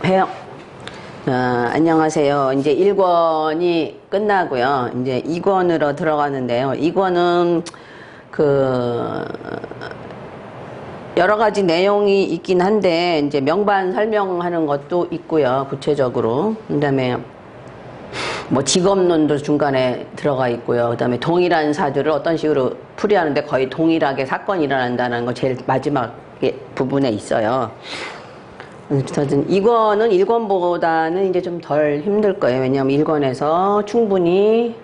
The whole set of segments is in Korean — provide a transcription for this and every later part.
해요. 안녕하세요. 이제 1권이 끝나고요. 이제 2권으로 들어가는데요. 2권은 여러 가지 내용이 있긴 한데, 이제 명반 설명하는 것도 있고요. 구체적으로. 그 다음에 뭐 직업론도 중간에 들어가 있고요. 그 다음에 동일한 사주를 어떤 식으로 풀이하는데 거의 동일하게 사건이 일어난다는 거 제일 마지막 부분에 있어요. 어쨌든 2권은 1권보다는 이제 좀 덜 힘들 거예요. 왜냐하면 1권에서 충분히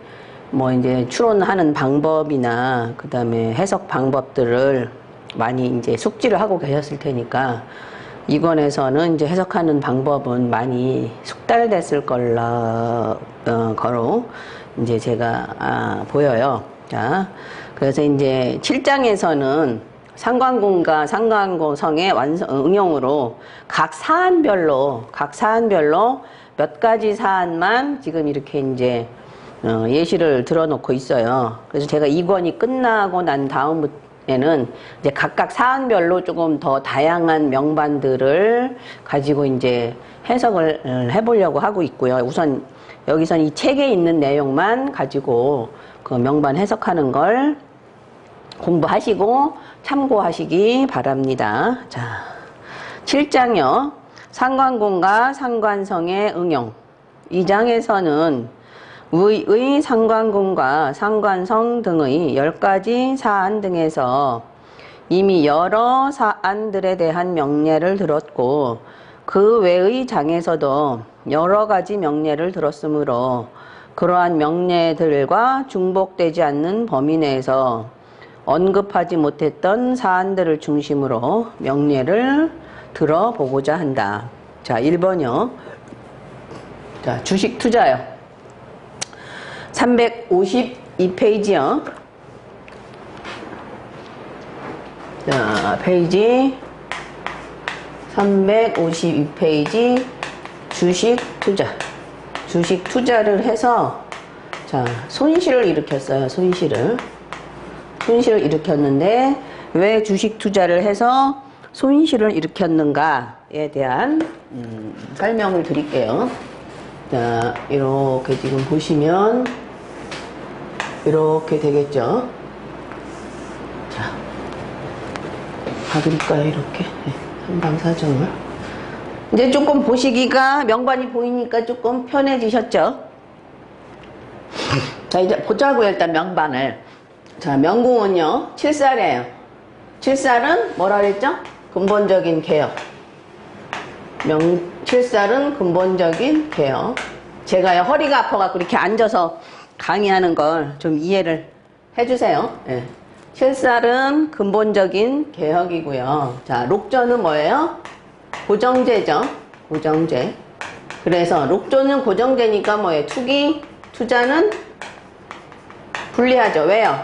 뭐 이제 추론하는 방법이나 그 다음에 해석 방법들을 많이 이제 숙지를 하고 계셨을 테니까 2권에서는 이제 해석하는 방법은 많이 숙달됐을 거로 이제 제가 보여요. 자, 그래서 이제 7장에서는 상관궁과 상관궁성의 응용으로 각 사안별로 몇 가지 사안만 지금 이렇게 이제 예시를 들어놓고 있어요. 그래서 제가 2권이 끝나고 난 다음에는 이제 각각 사안별로 조금 더 다양한 명반들을 가지고 이제 해석을 해보려고 하고 있고요. 우선 여기선 이 책에 있는 내용만 가지고 그 명반 해석하는 걸 공부하시고 참고하시기 바랍니다. 자, 7장요. 상관궁과 상관성의 응용. 2장에서는 의 상관궁과 상관성 등의 10가지 사안 등에서 이미 여러 사안들에 대한 명례를 들었고 그 외의 장에서도 여러 가지 명례를 들었으므로 그러한 명례들과 중복되지 않는 범위 내에서 언급하지 못했던 사안들을 중심으로 명례를 들어보고자 한다. 자, 1번이요. 자, 주식 투자요. 352페이지요. 자, 페이지 352페이지 주식 투자. 주식 투자를 해서 자, 손실을 일으켰어요. 손실을 일으켰는데 왜 주식 투자를 해서 손실을 일으켰는가에 대한 설명을 드릴게요. 자, 이렇게 지금 보시면 이렇게 되겠죠. 자, 봐드릴까요? 이렇게 한방사정을 이제 조금 보시기가 명반이 보이니까 조금 편해지셨죠? 자, 이제 보자고요. 일단 명반을. 자, 명궁은요, 7살이에요. 7살은 뭐라 그랬죠? 근본적인 개혁. 7살은 근본적인 개혁. 제가 허리가 아파갖고 이렇게 앉아서 강의하는 걸 좀 이해를 해주세요. 예. 7살은 근본적인 개혁이고요. 자, 록조는 뭐예요? 고정제죠. 고정제. 그래서 록조는 고정제니까 뭐예요? 투기, 투자는 불리하죠. 왜요?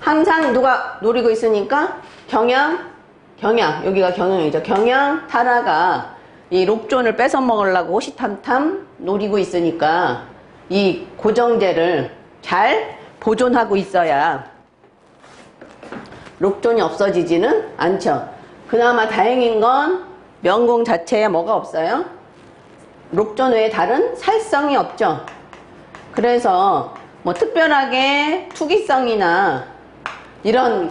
항상 누가 노리고 있으니까 경영, 여기가 경영이죠. 경영, 타라가 이 록존을 뺏어 먹으려고 호시탐탐 노리고 있으니까 이 고정제를 잘 보존하고 있어야 록존이 없어지지는 않죠. 그나마 다행인 건 명궁 자체에 뭐가 없어요? 록존 외에 다른 살성이 없죠. 그래서 뭐 특별하게 투기성이나 이런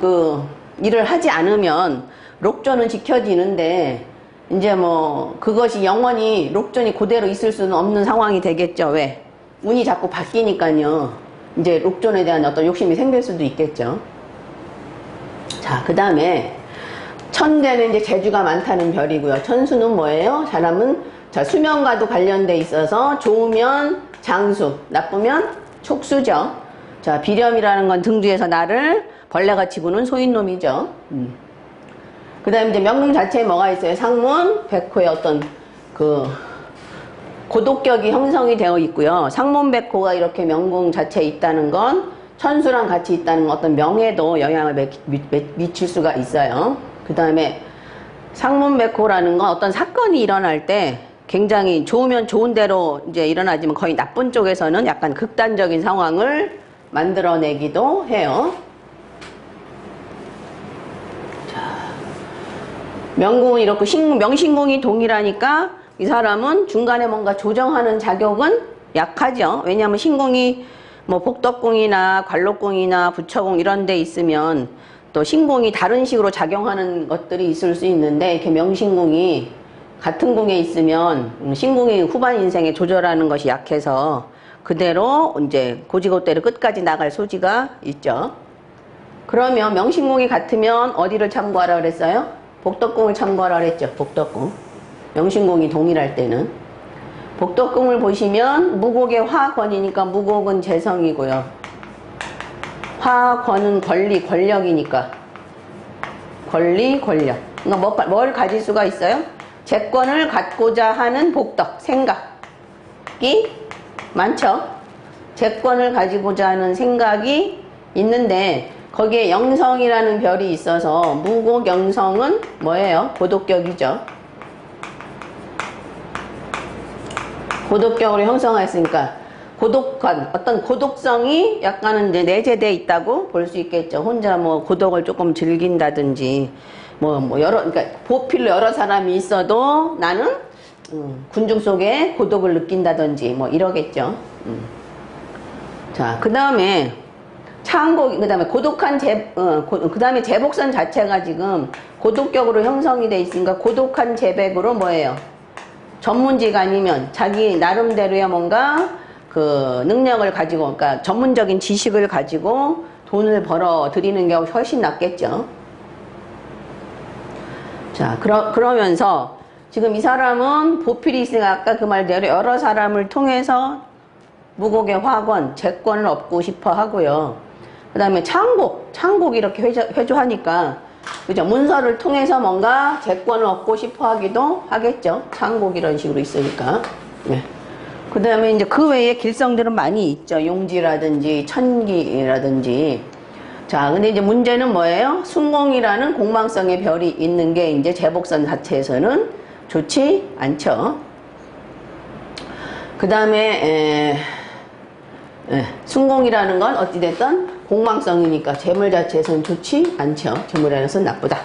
일을 하지 않으면 록존은 지켜지는데 이제 뭐 그것이 영원히 록존이 그대로 있을 수는 없는 상황이 되겠죠. 왜? 운이 자꾸 바뀌니까요. 이제 록존에 대한 어떤 욕심이 생길 수도 있겠죠. 자, 그 다음에 천대는 이제 재주가 많다는 별이고요. 천수는 뭐예요? 사람은 자, 수명과도 관련돼 있어서 좋으면 장수, 나쁘면 촉수죠. 자, 비렴이라는 건 등 뒤에서 나를 벌레같이 부는 소인놈이죠. 그 다음에 이제 명궁 자체에 뭐가 있어요? 상문, 백호의 어떤 고독격이 형성이 되어 있고요. 상문, 백호가 이렇게 명궁 자체에 있다는 건 천수랑 같이 있다는 어떤 명예도 영향을 미칠 수가 있어요. 그 다음에 상문, 백호라는 건 어떤 사건이 일어날 때 굉장히 좋으면 좋은 대로 이제 일어나지만 거의 나쁜 쪽에서는 약간 극단적인 상황을 만들어내기도 해요. 명궁은 이렇고 명신궁이 동일하니까 이 사람은 중간에 뭔가 조정하는 자격은 약하죠. 왜냐하면 신궁이 뭐 복덕궁이나 관록궁이나 부처궁 이런 데 있으면 또 신궁이 다른 식으로 작용하는 것들이 있을 수 있는데, 이렇게 명신궁이 같은 궁에 있으면 신궁이 후반 인생에 조절하는 것이 약해서 그대로 이제 고지고대로 끝까지 나갈 소지가 있죠. 그러면 명신궁이 같으면 어디를 참고하라 그랬어요? 복덕궁을 참고하라 그랬죠. 복덕궁. 명신궁이 동일할 때는. 복덕궁을 보시면 무곡의 화권이니까 무곡은 재성이고요. 화권은 권리, 권력이니까. 권리, 권력. 그러니까 뭘 가질 수가 있어요? 재권을 갖고자 하는 복덕, 생각이 많죠. 재권을 가지고자 하는 생각이 있는데 거기에 영성이라는 별이 있어서 무곡 영성은 뭐예요? 고독격이죠. 고독격으로 형성했으니까 고독한 어떤 고독성이 약간은 이제 내재되어 있다고 볼 수 있겠죠. 혼자 뭐 고독을 조금 즐긴다든지 그러니까 보필로 여러 사람이 있어도 나는 군중 속에 고독을 느낀다든지 뭐 이러겠죠. 자, 그 다음에 창곡, 그 다음에 고독한 그 다음에 제복선 자체가 지금 고독격으로 형성이 돼 있으니까 고독한 제백으로 뭐예요? 전문직 아니면 자기 나름대로의 뭔가 그 능력을 가지고, 그러니까 전문적인 지식을 가지고 돈을 벌어 들이는 게 훨씬 낫겠죠. 자, 그러면서 지금 이 사람은 보필이 있으니까 아까 그 말대로 여러 사람을 통해서 무곡의 화권, 재권을 얻고 싶어 하고요. 그 다음에 창곡 이렇게 회조하니까, 그죠? 문서를 통해서 뭔가 재권을 얻고 싶어 하기도 하겠죠. 창곡 이런 식으로 있으니까. 네. 그 다음에 이제 그 외에 길성들은 많이 있죠. 용지라든지 천기라든지. 자, 근데 이제 문제는 뭐예요? 순공이라는 공망성의 별이 있는 게 이제 제복선 자체에서는 좋지 않죠. 그 다음에 순공이라는 건 어찌됐든 공망성이니까 재물 자체에서는 좋지 않죠. 재물에서는 나쁘다.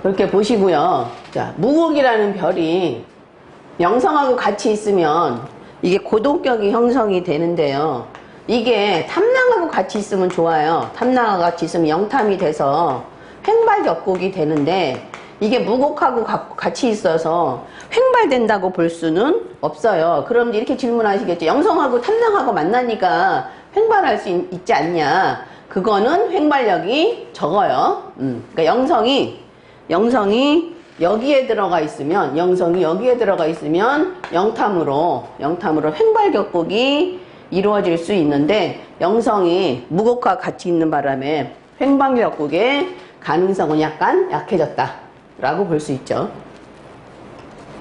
그렇게 보시고요. 자, 무곡이라는 별이 영성하고 같이 있으면 이게 고독격이 형성이 되는데요. 이게 탐랑하고 같이 있으면 좋아요. 탐랑하고 같이 있으면 영탐이 돼서 횡발격곡이 되는데, 이게 무곡하고 같이 있어서 횡발된다고 볼 수는 없어요. 그럼 이렇게 질문하시겠죠. 영성하고 탐랑하고 만나니까 횡발할 수 있지 않냐. 그거는 횡발력이 적어요. 그러니까 영성이 여기에 들어가 있으면, 영탐으로 횡발격곡이 이루어질 수 있는데, 영성이 무곡과 같이 있는 바람에 횡발격곡의 가능성은 약간 약해졌다 라고 볼 수 있죠.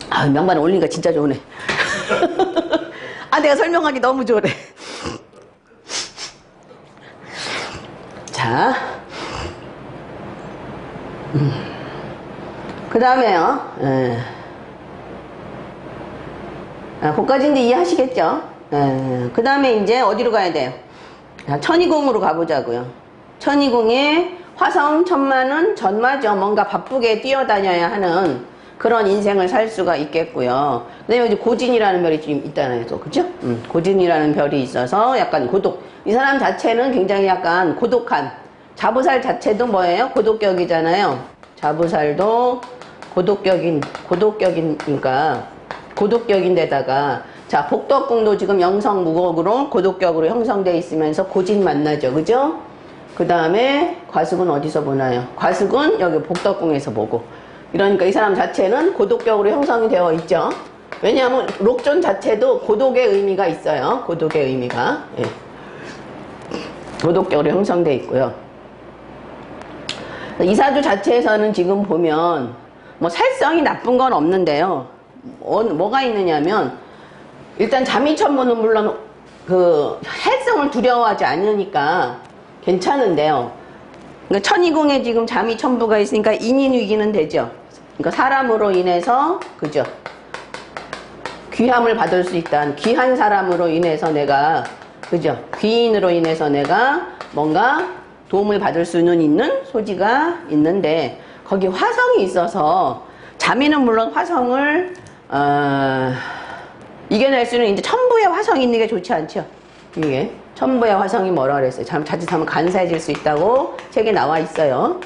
아, 명반을 올리니까 진짜 좋으네. 아, 내가 설명하기 너무 좋으래. 자, 그 다음에요. 거기까지 이제 이해하시겠죠? 그 다음에 이제 어디로 가야 돼요? 천이궁으로 가보자고요. 천이궁에 화성 천마는 전마죠. 뭔가 바쁘게 뛰어다녀야 하는 그런 인생을 살 수가 있겠고요. 그다음에 이제 고진이라는 별이 지금 있다는 또, 그죠? 고진이라는 별이 있어서 약간 고독. 이 사람 자체는 굉장히 약간 고독한, 자부살 자체도 뭐예요? 고독격이잖아요. 자부살도 고독격이니까 고독격인데다가, 자, 복덕궁도 지금 영성무곡으로 고독격으로 형성되어 있으면서 고진 만나죠. 그죠? 그 다음에 과숙은 어디서 보나요? 과숙은 여기 복덕궁에서 보고. 이러니까 이 사람 자체는 고독격으로 형성이 되어 있죠. 왜냐하면 록존 자체도 고독의 의미가 있어요. 고독의 의미가. 예. 고독격으로 형성되어 있고요. 이사주 자체에서는 지금 보면 뭐 살성이 나쁜 건 없는데요. 뭐가 있느냐면, 일단 자미천부는 물론 그 해성을 두려워하지 않으니까 괜찮은데요. 그러니까 천이궁에 지금 자미천부가 있으니까 인인위기는 되죠. 그러니까 사람으로 인해서, 그죠? 귀함을 받을 수 있다. 귀한 사람으로 인해서 내가, 그죠? 귀인으로 인해서 내가 뭔가 도움을 받을 수는 있는 소지가 있는데, 거기 화성이 있어서 자미는 물론 화성을 이겨낼 수는 이제 천부에 화성이 있는 게 좋지 않죠. 이게 천부에 화성이 뭐라 그랬어요? 자칫하면 간사해질 수 있다고 책에 나와 있어요.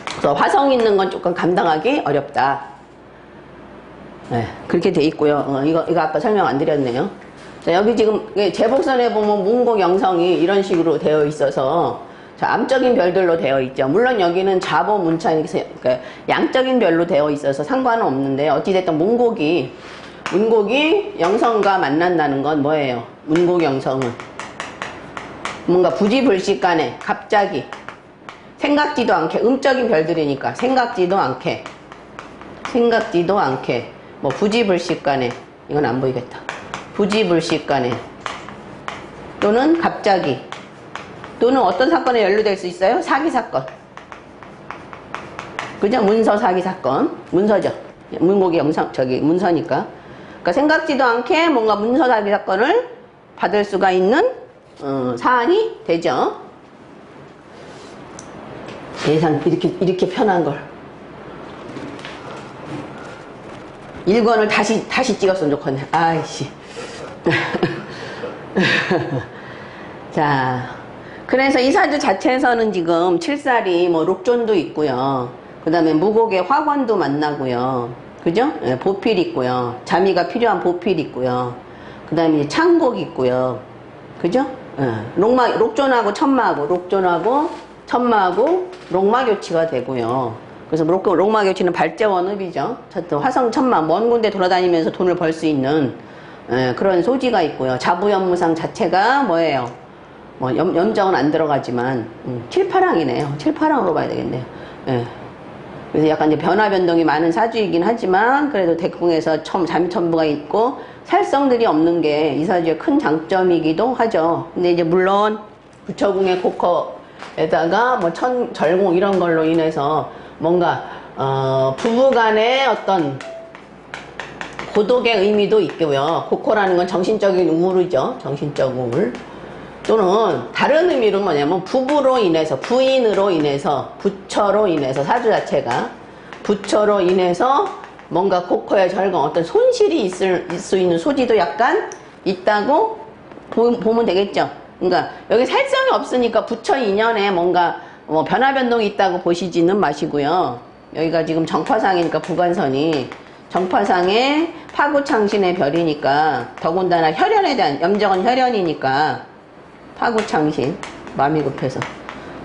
그래서 화성 있는 건 조금 감당하기 어렵다. 네, 그렇게 돼 있고요. 이거 아까 설명 안 드렸네요. 자, 여기 지금 제복선에 보면 문곡 영성이 이런 식으로 되어 있어서 자, 암적인 별들로 되어 있죠. 물론 여기는 자보 문찬 그러니까 양적인 별로 되어 있어서 상관은 없는데 어찌됐든 문곡이 영성과 만난다는 건 뭐예요? 문곡 영성은 뭔가 부지불식간에 갑자기 생각지도 않게 음적인 별들이니까 생각지도 않게 뭐 부지불식간에 이건 안 보이겠다. 부지불식간에 또는 갑자기 또는 어떤 사건에 연루될 수 있어요? 사기사건. 그죠? 문서 사기사건. 문서죠. 문곡이 문서니까. 그러니까 생각지도 않게 뭔가 문서 사기사건을 받을 수가 있는 사안이 되죠. 예상 이렇게 편한 걸. 1권을 다시 찍었으면 좋겠네. 아이씨. 자. 그래서 이 사주 자체에서는 지금 칠살이 뭐 록존도 있고요. 그 다음에 무곡의 화권도 만나고요. 그죠? 예, 보필 있고요. 자미가 필요한 보필 있고요. 그 다음에 창곡 있고요. 그죠? 예, 록존하고 천마하고 록마교치가 되고요. 그래서 록마교치는 발제원읍이죠. 화성 천마, 먼 군데 돌아다니면서 돈을 벌 수 있는 그런 소지가 있고요. 자부연무상 자체가 뭐예요? 뭐 염정은 안 들어가지만 칠파랑이네요. 칠파랑으로 봐야 되겠네요. 예. 그래서 약간 이제 변화 변동이 많은 사주이긴 하지만 그래도 대궁에서 자미천부가 있고 살성들이 없는 게 이 사주의 큰 장점이기도 하죠. 근데 이제 물론 부처궁의 고커에다가 뭐 절공 이런 걸로 인해서 뭔가 부부간의 어떤 고독의 의미도 있고요. 고코라는 건 정신적인 우울이죠. 정신적 우울. 또는 다른 의미로 뭐냐면 부부로 인해서 부인으로 인해서 부처로 인해서 사주 자체가 부처로 인해서 뭔가 고코의 절공 어떤 손실이 있을 수 있는 소지도 약간 있다고 보면 되겠죠. 그러니까 여기 살성이 없으니까 부처 인연에 뭔가 뭐 변화 변동이 있다고 보시지는 마시고요. 여기가 지금 정파상이니까 부관선이 정파상의 파구창신의 별이니까 더군다나 혈연에 대한 염정은 혈연이니까 파구창신 마음이 급해서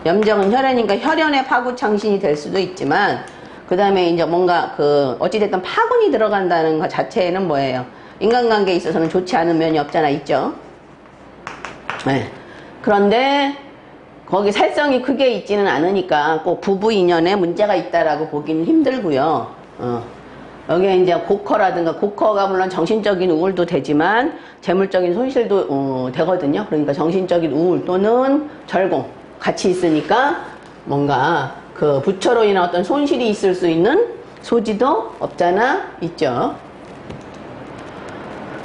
염정은 혈연이니까 혈연의 파구창신이 될 수도 있지만 그 다음에 이제 뭔가 어찌됐든 파군이 들어간다는 것 자체는 뭐예요? 인간관계에 있어서는 좋지 않은 면이 없잖아 있죠. 네. 그런데 거기 살성이 크게 있지는 않으니까 꼭 부부 인연에 문제가 있다라고 보기는 힘들고요. 여기에 이제 고커가 물론 정신적인 우울도 되지만 재물적인 손실도 되거든요. 그러니까 정신적인 우울 또는 절공 같이 있으니까 뭔가 그 부처로 인한 어떤 손실이 있을 수 있는 소지도 없잖아 있죠.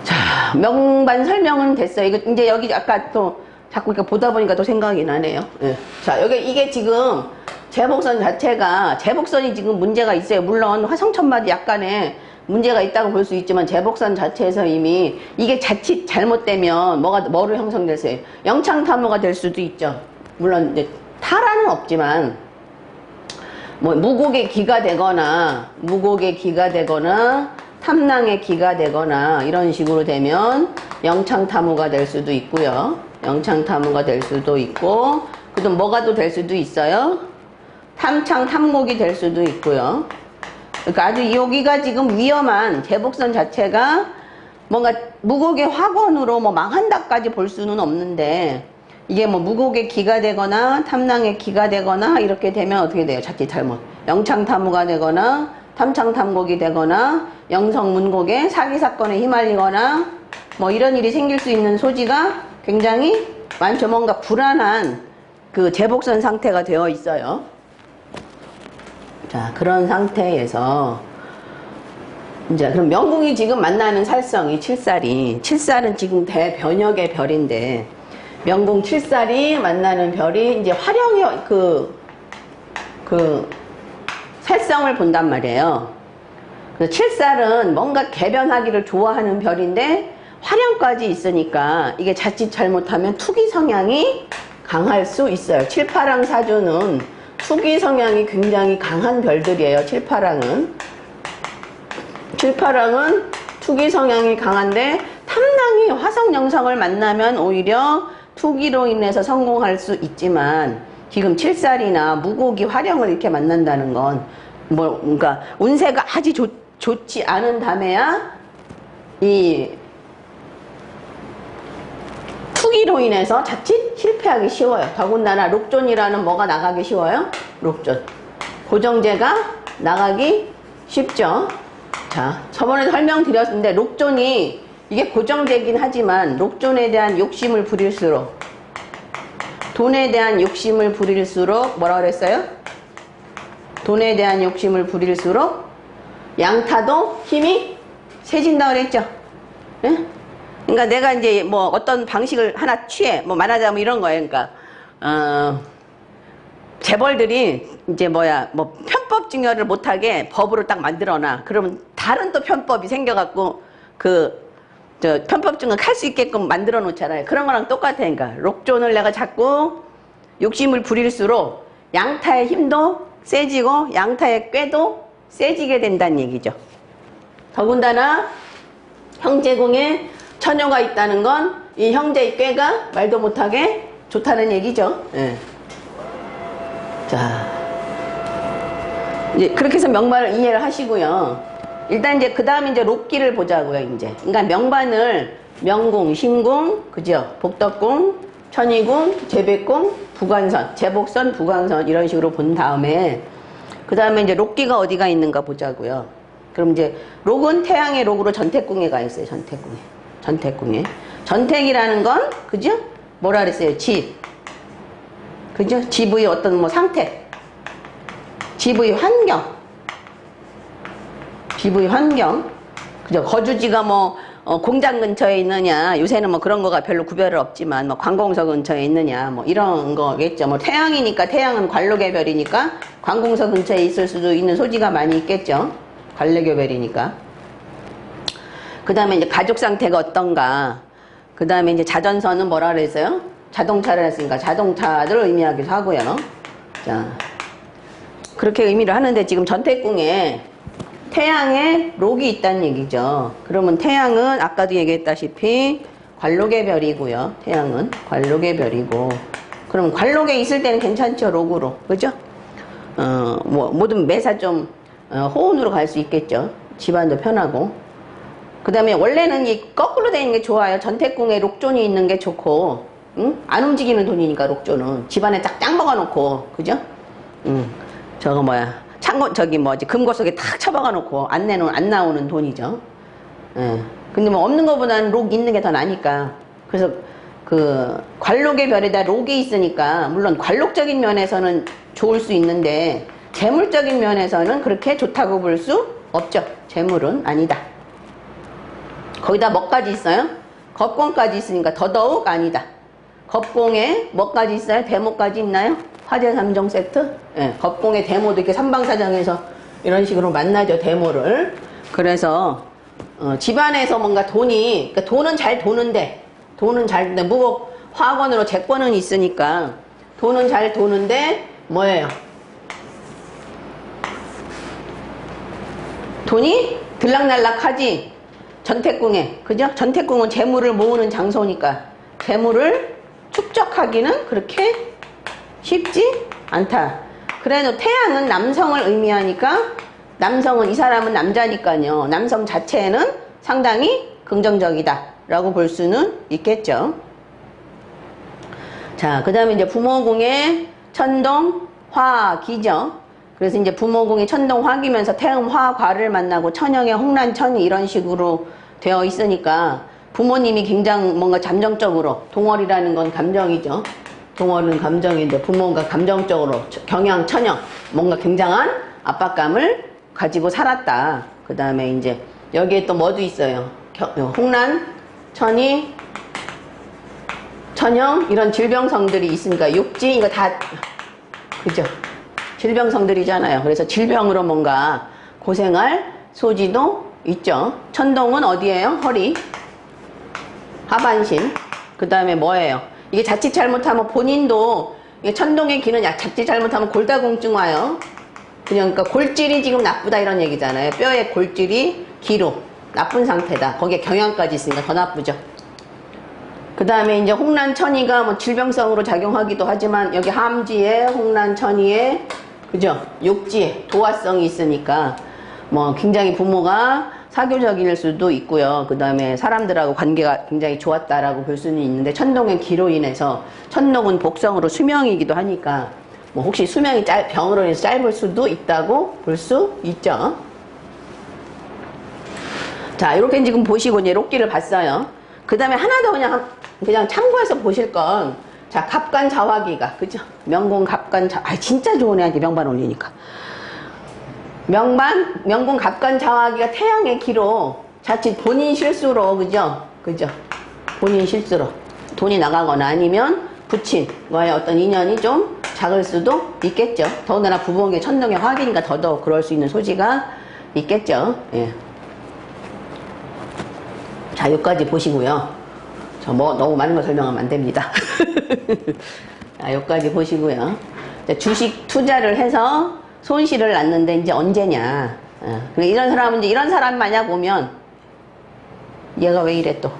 자, 명반 설명은 됐어요. 이거 이제 여기 아까 또 자꾸 이렇게 보다 보니까 또 생각이 나네요. 예. 자, 이게 지금 제복선 자체가 제복선이 지금 문제가 있어요. 물론 화성천마도 약간의 문제가 있다고 볼 수 있지만 제복선 자체에서 이미 이게 자칫 잘못되면 뭐로 형성됐어요? 영창탐호가 될 수도 있죠. 물론 이제 타라는 없지만 뭐 무곡의 기가 되거나 탐낭의 기가 되거나 이런 식으로 되면 영창탐호가 될 수도 있고요. 영창탐호가 될 수도 있고 그다음 뭐가 또 될 수도 있어요. 탐창탐곡이 될 수도 있고요. 그러니까 아주 여기가 지금 위험한 제복선 자체가 뭔가 무곡의 화권으로 뭐 망한다까지 볼 수는 없는데 이게 뭐 무곡의 기가 되거나 탐낭의 기가 되거나 이렇게 되면 어떻게 돼요? 자칫 잘못 영창탐호가 되거나 탐창탐곡이 되거나 영성문곡의 사기사건에 휘말리거나 뭐 이런 일이 생길 수 있는 소지가 굉장히 많죠. 뭔가 불안한 그 제복선 상태가 되어 있어요. 자, 그런 상태에서 이제 그럼 명궁이 지금 만나는 살성이 칠살은 지금 대변혁의 별인데 명궁 칠살이 만나는 별이 이제 화령의 그 살성을 본단 말이에요. 그래서 칠살은 뭔가 개변하기를 좋아하는 별인데 화령까지 있으니까 이게 자칫 잘못하면 투기 성향이 강할 수 있어요. 칠파랑 사주는 투기 성향이 굉장히 강한 별들이에요. 칠파랑은 투기 성향이 강한데 탐낭이 화성 영성을 만나면 오히려 투기로 인해서 성공할 수 있지만 지금 칠살이나 무곡이 화령을 이렇게 만난다는 건 그러니까 운세가 아주 좋지 않은 담에야 이 투기로 인해서 자칫 실패하기 쉬워요. 더군다나 록존이라는 뭐가 나가기 쉬워요? 록존. 고정제가 나가기 쉽죠. 자, 저번에 설명드렸는데 록존이 이게 고정제긴 하지만 록존에 대한 욕심을 부릴수록 돈에 대한 욕심을 부릴수록 뭐라 그랬어요? 돈에 대한 욕심을 부릴수록 양타도 힘이 세진다 그랬죠? 예? 그러니까 내가 이제 뭐 어떤 방식을 하나 취해 뭐 말하자면 이런 거예요. 그러니까 재벌들이 이제 뭐 편법 증여를 못하게 법으로 딱 만들어놔. 그러면 다른 또 편법이 생겨갖고 편법 증여 할 수 있게끔 만들어 놓잖아요. 그런 거랑 똑같아. 그러니까 록존을 내가 자꾸 욕심을 부릴수록 양타의 힘도 세지고 양타의 꾀도 세지게 된다는 얘기죠. 더군다나 형제궁에 처녀가 있다는 건 이 형제의 꾀가 말도 못하게 좋다는 얘기죠. 예. 자, 이제 그렇게 해서 명반을 이해를 하시고요. 일단 이제 그 다음에 이제 록기를 보자고요. 이제 그러니까 명반을 명궁, 신궁, 그죠? 복덕궁, 천의궁, 재백궁, 부관선, 재복선, 부관선 이런 식으로 본 다음에 그 다음에 이제 록기가 어디가 있는가 보자고요. 그럼 이제 록은 태양의 록으로 전택궁에 가 있어요. 전택궁에. 전택이라는 건 그죠? 뭐라 그랬어요? 집. 그죠? 집의 어떤 뭐 상태. 집의 환경. 그죠? 거주지가 뭐 공장 근처에 있느냐, 요새는 뭐 그런 거가 별로 구별은 없지만 뭐 관공서 근처에 있느냐, 뭐 이런 거겠죠. 뭐 태양이니까 태양은 관록의 별이니까 관공서 근처에 있을 수도 있는 소지가 많이 있겠죠. 관록의 별이니까. 그 다음에 이제 가족 상태가 어떤가. 그 다음에 이제 자전선은 뭐라 그랬어요? 자동차를 했으니까 자동차를 의미하기도 하고요. 자, 그렇게 의미를 하는데 지금 전택궁에 태양에 록이 있다는 얘기죠. 그러면 태양은 아까도 얘기했다시피 관록의 별이고요. 태양은 관록의 별이고. 그럼 관록에 있을 때는 괜찮죠. 록으로. 그죠? 뭐 모든 매사 좀 호운으로 갈 수 있겠죠. 집안도 편하고. 그 다음에 원래는 이 거꾸로 되는 게 좋아요. 전택궁에 록존이 있는 게 좋고, 응? 안 움직이는 돈이니까 록존은 집안에 쫙 먹어놓고, 그죠? 저거 금고 속에 탁 처박아 놓고 안 나오는 돈이죠. 예. 근데 뭐 없는 것보다는 록 있는 게 더 나니까. 그래서 그 관록의 별에다 록이 있으니까 물론 관록적인 면에서는 좋을 수 있는데 재물적인 면에서는 그렇게 좋다고 볼 수 없죠. 재물은 아니다. 거기다 뭐까지 있어요? 겁공까지 있으니까 더더욱 아니다. 겁공에 뭐까지 있어요? 대모까지 있나요? 화재 3종 세트? 예, 겁공의 대모도 이렇게 삼방사정에서 이런 식으로 만나죠. 대모를. 그래서 집안에서 뭔가 그러니까 돈은 잘 도는데 무곡 화학원으로 재권은 있으니까 돈은 잘 도는데 뭐예요? 돈이 들락날락하지. 전택궁에, 그죠? 전택궁은 재물을 모으는 장소니까 재물을 축적하기는 그렇게 쉽지 않다. 그래도 태양은 남성을 의미하니까 남성은 이 사람은 남자니까요. 남성 자체는 상당히 긍정적이다 라고 볼 수는 있겠죠. 자, 그 다음에 이제 부모궁의 천동 화기죠. 그래서 이제 부모궁이 천동 화기면서 태음 화과를 만나고 천영의 홍란 천이 이런 식으로 되어 있으니까 부모님이 굉장히 뭔가 감정적으로, 동월이라는 건 감정이죠. 동월은 감정인데 부모가 감정적으로 경영, 천영 뭔가 굉장한 압박감을 가지고 살았다. 그 다음에 이제 여기에 또 뭐도 있어요. 홍란, 천이, 천영 이런 질병성들이 있으니까 육지 이거 다 그죠? 질병성들이잖아요. 그래서 질병으로 뭔가 고생할 소지도 있죠. 천동은 어디예요? 허리, 하반신. 그 다음에 뭐예요? 이게 자칫 잘못하면 본인도 이게 천동의 기는 자칫 잘못하면 골다공증 와요. 그러니까 골질이 지금 나쁘다 이런 얘기잖아요. 뼈의 골질이 기로 나쁜 상태다. 거기에 경향까지 있으니까 더 나쁘죠. 그 다음에 이제 홍란천이가 뭐 질병성으로 작용하기도 하지만 여기 함지에 홍란천이에 그죠? 욕지에 도화성이 있으니까 뭐 굉장히 부모가 사교적일 수도 있고요. 그 다음에 사람들하고 관계가 굉장히 좋았다라고 볼 수는 있는데 천동의 기로 인해서 천동은 복성으로 수명이기도 하니까 뭐 혹시 수명이 병으로 인해서 짧을 수도 있다고 볼 수 있죠. 자, 이렇게 지금 보시고 이제 록기를 봤어요. 그 다음에 하나 더 그냥 참고해서 보실 건, 자, 갑간자화기가, 그죠? 명공 갑간자, 진짜 좋은 애한테 명반 올리니까. 명공 갑간자화기가 태양의 기로 자칫 본인 실수로, 그죠? 본인 실수로 돈이 나가거나 아니면 부친과의 어떤 인연이 좀 작을 수도 있겠죠. 더군다나 부부관계 천동의 화기니까 더더욱 그럴 수 있는 소지가 있겠죠. 예. 자, 여기까지 보시고요. 저 뭐 너무 많은 거 설명하면 안 됩니다. 자, 여기까지 보시고요. 주식 투자를 해서 손실을 났는데 이제 언제냐. 이런 사람은 이제 이런 사람 만약 오면 얘가 왜 이래 또.